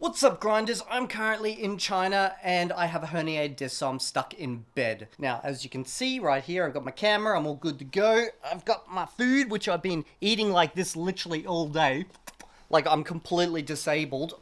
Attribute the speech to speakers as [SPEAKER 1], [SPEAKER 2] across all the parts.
[SPEAKER 1] What's up, grinders? I'm currently in China and I have a herniated disc, so I'm stuck in bed. Now, as you can see right here, I've got my camera, I'm all good to go. I've got my food, which I've been eating like this literally all day. Like, I'm completely disabled.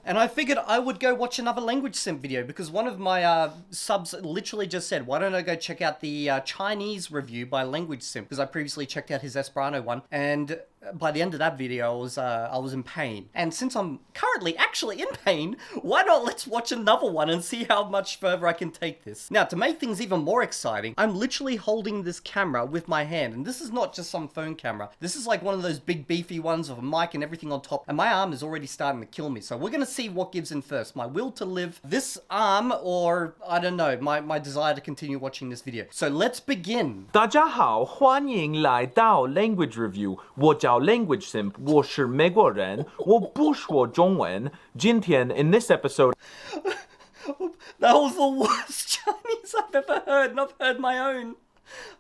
[SPEAKER 1] And I figured I would go watch another LanguageSimp video because one of my subs literally just said, why don't I go check out the Chinese review by LanguageSimp, because I previously checked out his Esperanto one, and by the end of that video I was in pain. And since I'm currently actually in pain, why not let's watch another one and see how much further I can take this. Now, to make things even more exciting, I'm literally holding this camera with my hand, and this is not just some phone camera. This is like one of those big beefy ones with a mic and everything on top, and my arm is already starting to kill me. So we're gonna see what gives in first, my will to live, this arm, or I don't know, my desire to continue watching this video. So let's begin.
[SPEAKER 2] 大家好，欢迎来到 Language Review。我叫 LanguageSimp，我是美国人，我不说中文。今天 in this episode,
[SPEAKER 1] That was the worst Chinese I've ever heard, and I've heard my own.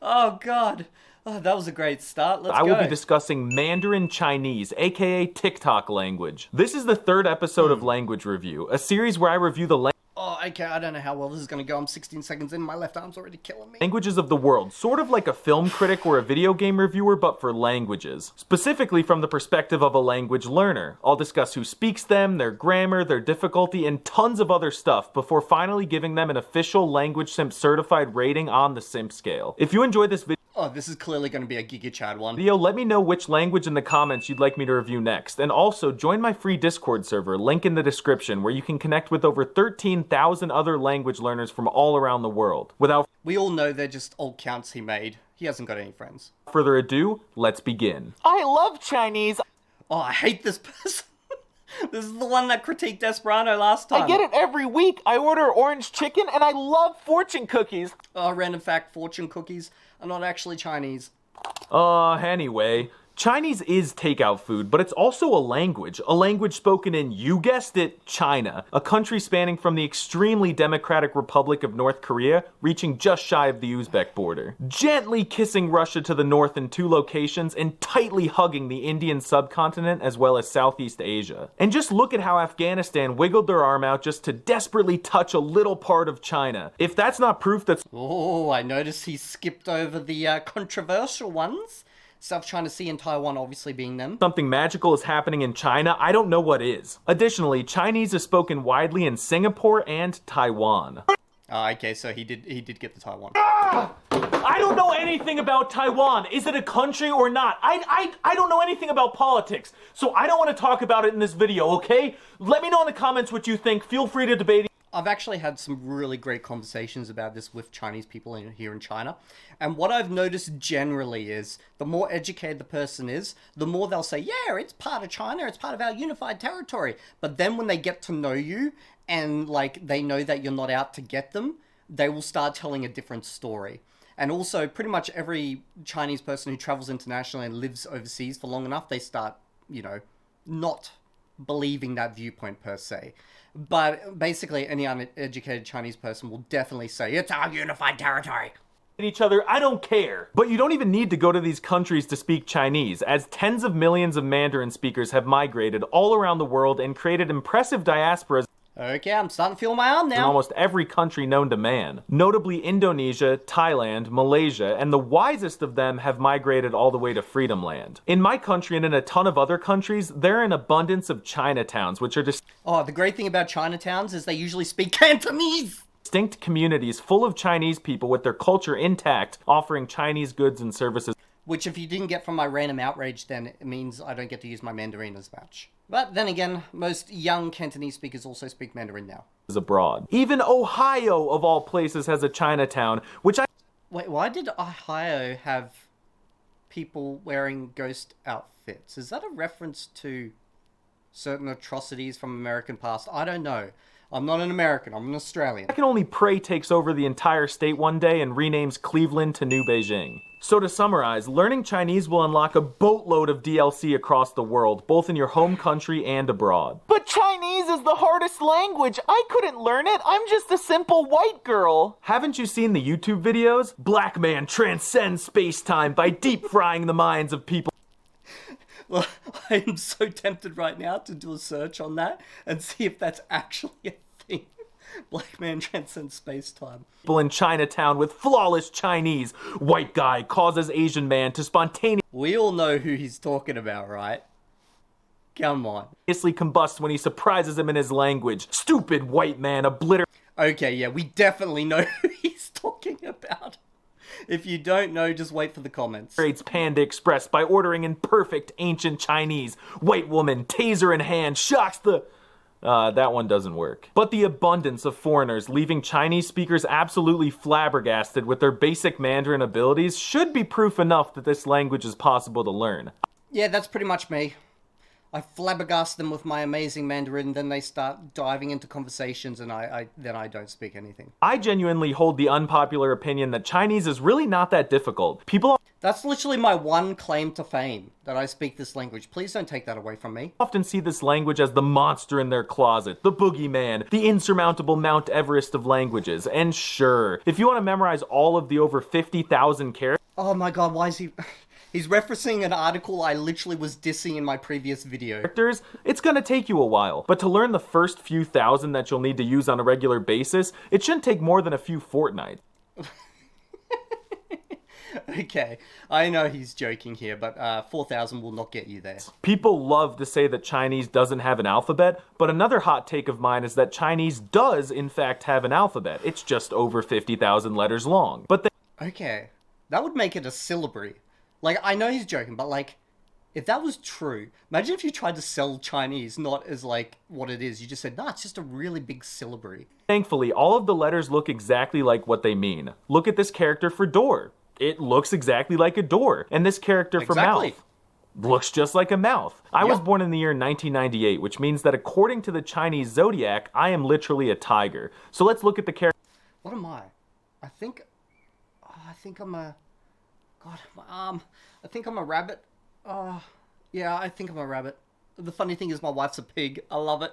[SPEAKER 1] Oh god. Oh, that was a great start. Let's go.
[SPEAKER 2] I will be discussing Mandarin Chinese, aka TikTok language. This is the third episode of Language Review, a series where I review the
[SPEAKER 1] Oh, okay, I don't know how well this is gonna go. I'm 16 seconds in, my left arm's already killing me.
[SPEAKER 2] languages of the world, sort of like a film critic or a video game reviewer, but for languages. Specifically from the perspective of a language learner. I'll discuss who speaks them, their grammar, their difficulty, and tons of other stuff before finally giving them an official LanguageSimp certified rating on the Simp scale. If you enjoyed this video,
[SPEAKER 1] Oh, this is clearly gonna be a Giga Chad one.
[SPEAKER 2] let me know which language in the comments you'd like me to review next. And also, join my free Discord server, link in the description, where you can connect with over 13,000 other language learners from all around the world. Without
[SPEAKER 1] We all know they're just old counts he made. He hasn't got any friends.
[SPEAKER 2] further ado, let's begin.
[SPEAKER 3] I love Chinese.
[SPEAKER 1] Oh, I hate this person. This is the one that critiqued Esperanto last time.
[SPEAKER 3] I get it every week. I order orange chicken and I love fortune cookies.
[SPEAKER 1] Oh, random fact, fortune cookies are not actually Chinese.
[SPEAKER 2] Anyway, Chinese is takeout food, but it's also a language spoken in, you guessed it, China, a country spanning from the extremely democratic Republic of North Korea, reaching just shy of the Uzbek border, gently kissing Russia to the north in 2 locations, and tightly hugging the Indian subcontinent as well as Southeast Asia. And just look at how Afghanistan wiggled their arm out just to desperately touch a little part of China. If that's not proof that
[SPEAKER 1] Oh, I noticed he skipped over the controversial ones. South China Sea and Taiwan obviously being them.
[SPEAKER 2] something magical is happening in China, I don't know what is. Additionally, Chinese is spoken widely in Singapore and Taiwan.
[SPEAKER 1] Oh, okay, so he did get the Taiwan.
[SPEAKER 2] I don't know anything about Taiwan. Is it a country or not? I don't know anything about politics, so I don't want to talk about it in this video, okay? Let me know in the comments what you think. Feel free to debate.
[SPEAKER 1] I've actually had some really great conversations about this with Chinese people here in China. And what I've noticed generally is the more educated the person is, the more they'll say, yeah, it's part of China, it's part of our unified territory. But then when they get to know you and like they know that you're not out to get them, they will start telling a different story. And also pretty much every Chinese person who travels internationally and lives overseas for long enough, they start, you know, not believing that viewpoint per se. But basically any uneducated Chinese person will definitely say, it's our unified territory.
[SPEAKER 2] Each other, I don't care. But you don't even need to go to these countries to speak Chinese, as tens of millions of Mandarin speakers have migrated all around the world and created impressive diasporas
[SPEAKER 1] Okay, I'm starting to feel my arm
[SPEAKER 2] in
[SPEAKER 1] now.
[SPEAKER 2] almost every country known to man. Notably Indonesia, Thailand, Malaysia, and the wisest of them have migrated all the way to Freedom Land. In my country and in a ton of other countries, there are an abundance of Chinatowns, which are
[SPEAKER 1] Oh, the great thing about Chinatowns is they usually speak Cantonese.
[SPEAKER 2] distinct communities full of Chinese people with their culture intact, offering Chinese goods and services
[SPEAKER 1] Which if you didn't get from my random outrage, then it means I don't get to use my Mandarin as much. But then again, most young Cantonese speakers also speak Mandarin now.
[SPEAKER 2] abroad. Even Ohio, of all places, has a Chinatown, which I
[SPEAKER 1] Wait, why did Ohio have people wearing ghost outfits? Is that a reference to certain atrocities from American past? I don't know. I'm not an American, I'm an Australian.
[SPEAKER 2] can only pray takes over the entire state one day and renames Cleveland to New Beijing. So to summarize, learning Chinese will unlock a boatload of DLC across the world, both in your home country and abroad.
[SPEAKER 3] But Chinese is the hardest language. I couldn't learn it. I'm just a simple white girl.
[SPEAKER 2] Haven't you seen the YouTube videos? Black man transcends space-time by deep frying the minds of people
[SPEAKER 1] Well, I am so tempted right now to do a search on that and see if that's actually a thing. Black man transcends space-time.
[SPEAKER 2] People in Chinatown with flawless Chinese. White guy causes Asian man to spontaneously
[SPEAKER 1] We all know who he's talking about, right? Come on.
[SPEAKER 2] combust when he surprises him in his language. Stupid white man obliterates
[SPEAKER 1] Okay, yeah, we definitely know who he's talking about. If you don't know, just wait for the comments.
[SPEAKER 2] Panda Express by ordering in perfect ancient Chinese. White woman, taser in hand, shocks the... that one doesn't work. But the abundance of foreigners leaving Chinese speakers absolutely flabbergasted with their basic Mandarin abilities should be proof enough that this language is possible to learn.
[SPEAKER 1] Yeah, that's pretty much me. I flabbergast them with my amazing Mandarin, then they start diving into conversations, and then I don't speak anything.
[SPEAKER 2] I genuinely hold the unpopular opinion that Chinese is really not that difficult. People
[SPEAKER 1] That's literally my one claim to fame, that I speak this language. Please don't take that away from me.
[SPEAKER 2] often see this language as the monster in their closet, the boogeyman, the insurmountable Mount Everest of languages. And sure, if you want to memorize all of the over 50,000 characters,
[SPEAKER 1] Oh my god, why is he... He's referencing an article I literally was dissing in my previous video.
[SPEAKER 2] it's gonna take you a while. But to learn the first few thousand that you'll need to use on a regular basis, it shouldn't take more than a few fortnights.
[SPEAKER 1] Okay, I know he's joking here, but 4,000 will not get you there.
[SPEAKER 2] People love to say that Chinese doesn't have an alphabet, but another hot take of mine is that Chinese does in fact have an alphabet. It's just over 50,000 letters long. But
[SPEAKER 1] Okay, that would make it a syllabary. Like, I know he's joking, but like, if that was true, imagine if you tried to sell Chinese not as like what it is. You just said, nah, it's just a really big syllabary.
[SPEAKER 2] thankfully, all of the letters look exactly like what they mean. Look at this character for door. It looks exactly like a door. And this character for
[SPEAKER 1] Exactly.
[SPEAKER 2] mouth looks just like a mouth. I was
[SPEAKER 1] Yep.
[SPEAKER 2] born in the year 1998, which means that according to the Chinese zodiac, I am literally a tiger. So let's look at the character.
[SPEAKER 1] What am I? I think I'm a... God, my arm. I think I'm a rabbit. Yeah, I think I'm a rabbit. The funny thing is my wife's a pig. I love it.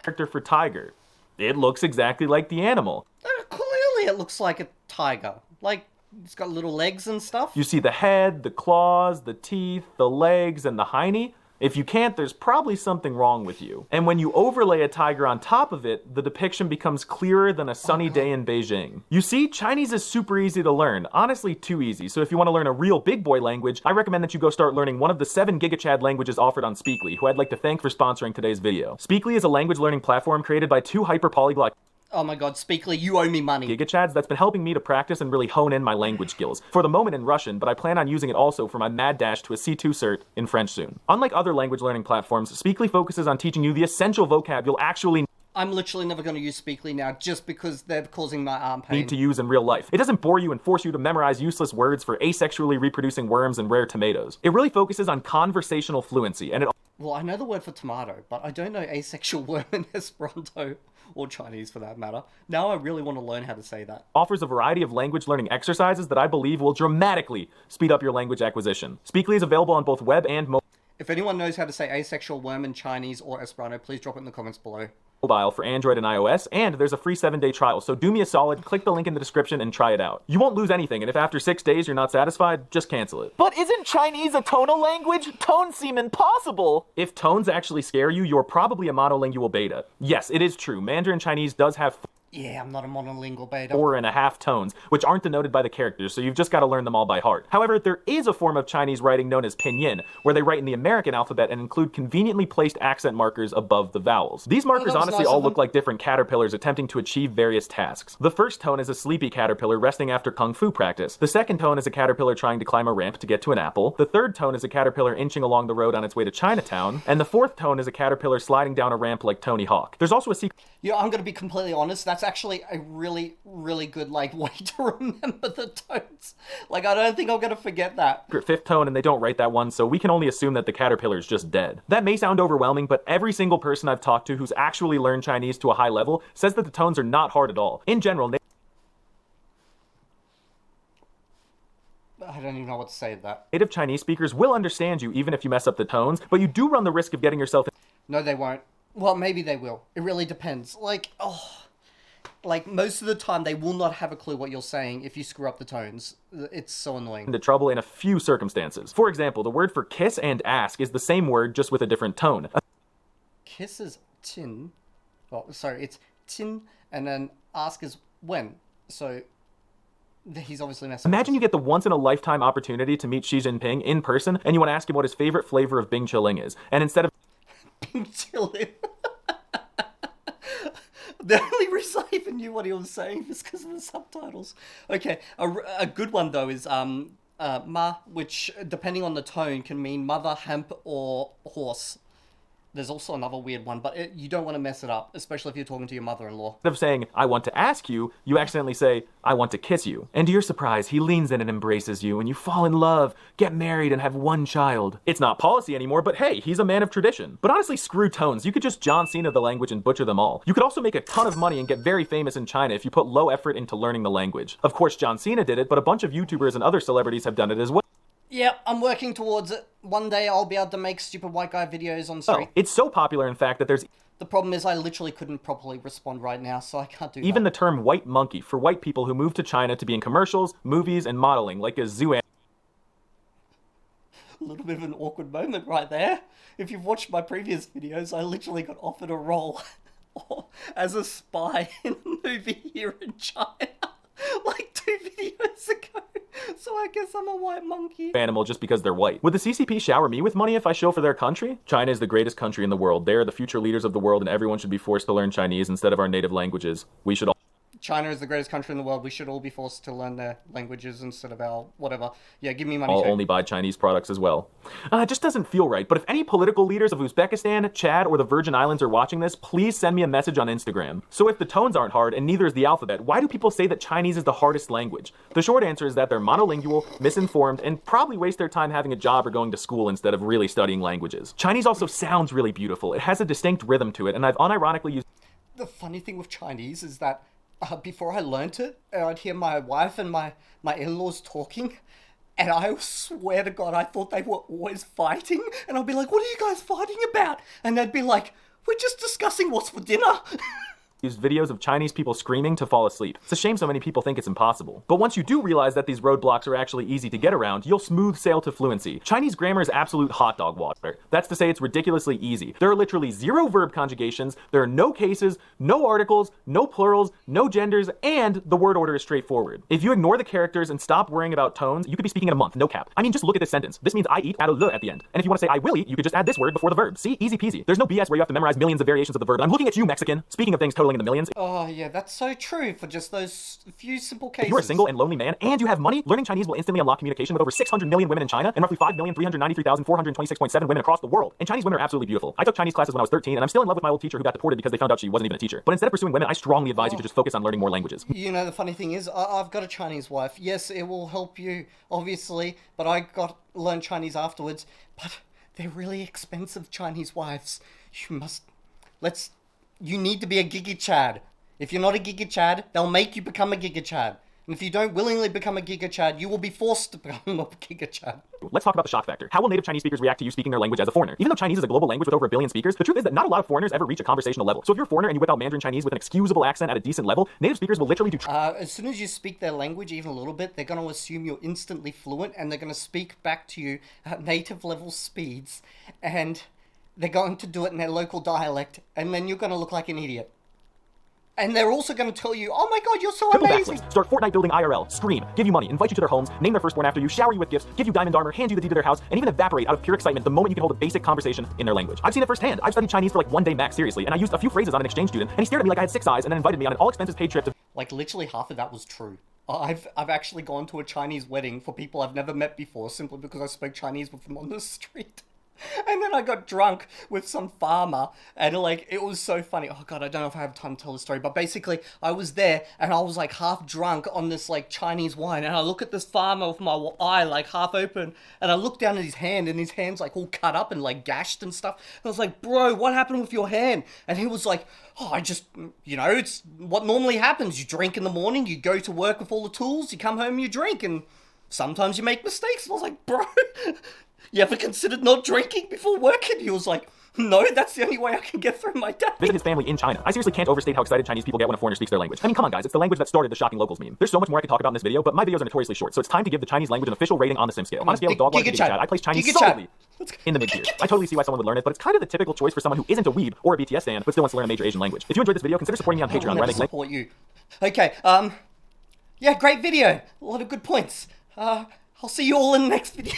[SPEAKER 2] Character for tiger. It looks exactly like the animal.
[SPEAKER 1] Clearly it looks like a tiger. Like, it's got little legs and stuff.
[SPEAKER 2] You see the head, the claws, the teeth, the legs, and the hiney. If you can't, there's probably something wrong with you. And when you overlay a tiger on top of it, the depiction becomes clearer than a sunny day in Beijing. You see, Chinese is super easy to learn. Honestly, too easy. So if you want to learn a real big boy language, I recommend that you go start learning one of the 7 GigaChad languages offered on Speakly, who I'd like to thank for sponsoring today's video. Speakly is a language learning platform created by 2 hyper-polyglot
[SPEAKER 1] Oh my god, Speakly, you owe me money.
[SPEAKER 2] GigaChads that's been helping me to practice and really hone in my language skills. For the moment in Russian, but I plan on using it also for my mad dash to a C2 cert in French soon. Unlike other language learning platforms, Speakly focuses on teaching you the essential vocab you'll actually
[SPEAKER 1] I'm literally never going to use Speakly now just because they're causing my arm pain.
[SPEAKER 2] need to use in real life. It doesn't bore you and force you to memorize useless words for asexually reproducing worms and rare tomatoes. It really focuses on conversational fluency, and it
[SPEAKER 1] Well, I know the word for tomato, but I don't know asexual worm in Esperanto, or Chinese for that matter. Now I really want to learn how to say that.
[SPEAKER 2] offers a variety of language learning exercises that I believe will dramatically speed up your language acquisition. Speakly is available on both web and
[SPEAKER 1] If anyone knows how to say asexual worm in Chinese or Esperanto, please drop it in the comments below.
[SPEAKER 2] mobile for Android and iOS, and there's a free 7-day trial, so do me a solid, click the link in the description and try it out. You won't lose anything, and if after 6 days you're not satisfied, just cancel it.
[SPEAKER 3] But isn't Chinese a tonal language? Tones seem impossible.
[SPEAKER 2] If tones actually scare you, you're probably a monolingual beta. Yes, it is true, Mandarin Chinese does have
[SPEAKER 1] Yeah, I'm not a monolingual beta.
[SPEAKER 2] 4.5 tones, which aren't denoted by the characters, so you've just got to learn them all by heart. However, there is a form of Chinese writing known as pinyin, where they write in the American alphabet and include conveniently placed accent markers above the vowels. These markers
[SPEAKER 1] that's
[SPEAKER 2] honestly
[SPEAKER 1] nice
[SPEAKER 2] all
[SPEAKER 1] of them.
[SPEAKER 2] look like different caterpillars attempting to achieve various tasks. The first tone is a sleepy caterpillar resting after kung fu practice. The second tone is a caterpillar trying to climb a ramp to get to an apple. The third tone is a caterpillar inching along the road on its way to Chinatown. And the fourth tone is a caterpillar sliding down a ramp like Tony Hawk. There's also a secret
[SPEAKER 1] You know, I'm going to be completely honest, that's actually a really, really good, like, way to remember the tones. Like, I don't think I'm going to forget that.
[SPEAKER 2] fifth tone, and they don't write that one, so we can only assume that the caterpillar is just dead. That may sound overwhelming, but every single person I've talked to who's actually learned Chinese to a high level says that the tones are not hard at all. In general,
[SPEAKER 1] I don't even know what to say to that.
[SPEAKER 2] native Chinese speakers will understand you even if you mess up the tones, but you do run the risk of getting yourself
[SPEAKER 1] No, they won't. Well, maybe they will. It really depends. Like, like, most of the time, they will not have a clue what you're saying if you screw up the tones. It's so annoying.
[SPEAKER 2] Into trouble in a few circumstances. For example, the word for kiss and ask is the same word, just with a different tone.
[SPEAKER 1] Kiss is tin. Oh, sorry, it's tin, and then ask is when. So he's obviously messing.
[SPEAKER 2] Imagine you get the once-in-a-lifetime opportunity to meet Xi Jinping in person, and you want to ask him what his favorite flavor of Bing Chilling is. And instead of
[SPEAKER 1] Bing Chilling. The only reason I even knew what he was saying was because of the subtitles. Okay, a good one though is ma, which depending on the tone can mean mother, hemp, or horse. There's also another weird one, but you don't want to mess it up, especially if you're talking to your mother-in-law.
[SPEAKER 2] Instead of saying, I want to ask you, you accidentally say, I want to kiss you. And to your surprise, he leans in and embraces you, and you fall in love, get married, and have one child. It's not policy anymore, but hey, he's a man of tradition. But honestly, screw tones. You could just John Cena the language and butcher them all. You could also make a ton of money and get very famous in China if you put low effort into learning the language. Of course, John Cena did it, but a bunch of YouTubers and other celebrities have done it as well.
[SPEAKER 1] Yep, I'm working towards it. One day I'll be able to make stupid white guy videos on stream.
[SPEAKER 2] Oh, it's so popular, in fact, that there's
[SPEAKER 1] The problem is I literally couldn't properly respond right now, so I can't do
[SPEAKER 2] even
[SPEAKER 1] that.
[SPEAKER 2] the term white monkey for white people who move to China to be in commercials, movies, and modeling, like a zoo
[SPEAKER 1] A little bit of an awkward moment right there. If you've watched my previous videos, I literally got offered a role as a spy in a movie here in China. Like 2 videos ago. So I guess I'm a white monkey.
[SPEAKER 2] animal just because they're white. Would the CCP shower me with money if I show for their country? China is the greatest country in the world. They are the future leaders of the world, and everyone should be forced to learn Chinese instead of our native languages. We should all
[SPEAKER 1] China is the greatest country in the world. We should all be forced to learn their languages instead of our whatever. Yeah, give me money.
[SPEAKER 2] all
[SPEAKER 1] too.
[SPEAKER 2] only buy Chinese products as well. It just doesn't feel right. But if any political leaders of Uzbekistan, Chad, or the Virgin Islands are watching this, please send me a message on Instagram. So if the tones aren't hard and neither is the alphabet, why do people say that Chinese is the hardest language? The short answer is that they're monolingual, misinformed, and probably waste their time having a job or going to school instead of really studying languages. Chinese also sounds really beautiful. It has a distinct rhythm to it, and I've unironically used
[SPEAKER 1] The funny thing with Chinese is that before I learnt it, I'd hear my wife and my in-laws talking, and I swear to God, I thought they were always fighting, and I'd be like, what are you guys fighting about? And they'd be like, we're just discussing what's for dinner.
[SPEAKER 2] used videos of Chinese people screaming to fall asleep. It's a shame so many people think it's impossible. But once you do realize that these roadblocks are actually easy to get around, you'll smooth sail to fluency. Chinese grammar is absolute hot dog water. That's to say it's ridiculously easy. There are literally 0 verb conjugations, there are no cases, no articles, no plurals, no genders, and the word order is straightforward. If you ignore the characters and stop worrying about tones, you could be speaking in a month, no cap. I mean, just look at this sentence. This means I eat, add a l at the end. And if you want to say I will eat, you could just add this word before the verb. See? Easy peasy. There's no BS where you have to memorize millions of variations of the verb. I'm looking at you, Mexican. Speaking of things totaling in the millions.
[SPEAKER 1] Oh yeah, that's so true for just those few simple cases.
[SPEAKER 2] If you're a single and lonely man and you have money, learning Chinese will instantly unlock communication with over 600 million women in China and roughly 5,393,426.7 women across the world. And Chinese women are absolutely beautiful. I took Chinese classes when I was 13 and I'm still in love with my old teacher who got deported because they found out she wasn't even a teacher. But instead of pursuing women, I strongly advise you to just focus on learning more languages.
[SPEAKER 1] You know, the funny thing is, I've got a Chinese wife. Yes, it will help you, obviously, but I learned Chinese afterwards. But they're really expensive Chinese wives. You need to be a Giga Chad. If you're not a Giga Chad, they'll make you become a Giga Chad. And if you don't willingly become a Giga Chad, you will be forced to become a Giga Chad.
[SPEAKER 2] Let's talk about the shock factor. How will native Chinese speakers react to you speaking their language as a foreigner? Even though Chinese is a global language with over 1 billion speakers, the truth is that not a lot of foreigners ever reach a conversational level. So if you're a foreigner and you whip out Mandarin Chinese with an excusable accent at a decent level, native speakers will literally do
[SPEAKER 1] as soon as you speak their language even a little bit, they're going to assume you're instantly fluent and they're going to speak back to you at native level speeds, and they're going to do it in their local dialect, and then you're going to look like an idiot. And they're also going to tell you, oh my god, you're so
[SPEAKER 2] triple
[SPEAKER 1] amazing.
[SPEAKER 2] backflips, start Fortnite building IRL, scream, give you money, invite you to their homes, name their firstborn after you, shower you with gifts, give you diamond armor, hand you the deed to their house, and even evaporate out of pure excitement the moment you can hold a basic conversation in their language. I've seen it firsthand. I've studied Chinese for like 1 day max, seriously, and I used a few phrases on an exchange student, and he stared at me like I had 6 eyes and then invited me on an all-expenses paid trip to...
[SPEAKER 1] Like, literally half of that was true. I've actually gone to a Chinese wedding for people I've never met before simply because I spoke Chinese with them on the street. And then I got drunk with some farmer, and like, it was so funny. Oh god, I don't know if I have time to tell the story, but basically, I was there, and I was like half drunk on this like Chinese wine, and I look at this farmer with my eye like half open, and I look down at his hand, and his hand's like all cut up and like gashed and stuff. And I was like, bro, what happened with your hand? And he was like, oh, I just, you know, it's what normally happens. You drink in the morning, you go to work with all the tools, you come home, you drink, and sometimes you make mistakes. And I was like, bro... You ever considered not drinking before working? He was like, No, that's the only way I can get through my day.
[SPEAKER 2] Visit his family in China. I seriously can't overstate how excited Chinese people get when a foreigner speaks their language. I mean, come on guys, it's the language that started the shocking locals meme. There's so much more I could talk about in this video, but my videos are notoriously short, so it's time to give the Chinese language an official rating on the Simp scale. On a scale of dog water to
[SPEAKER 1] Giga
[SPEAKER 2] Giga
[SPEAKER 1] Chad.
[SPEAKER 2] Chad, I place Chinese
[SPEAKER 1] Giga Chad.
[SPEAKER 2] solidly in the mid-tier. I totally see why someone would learn it, but it's kind of the typical choice for someone who isn't a weeb or a BTS fan, but still wants to learn a major Asian language. If you enjoyed this video, consider supporting me on Patreon, where I make
[SPEAKER 1] support you. Okay, yeah, great video. A lot of good points. I'll see you all in the next video.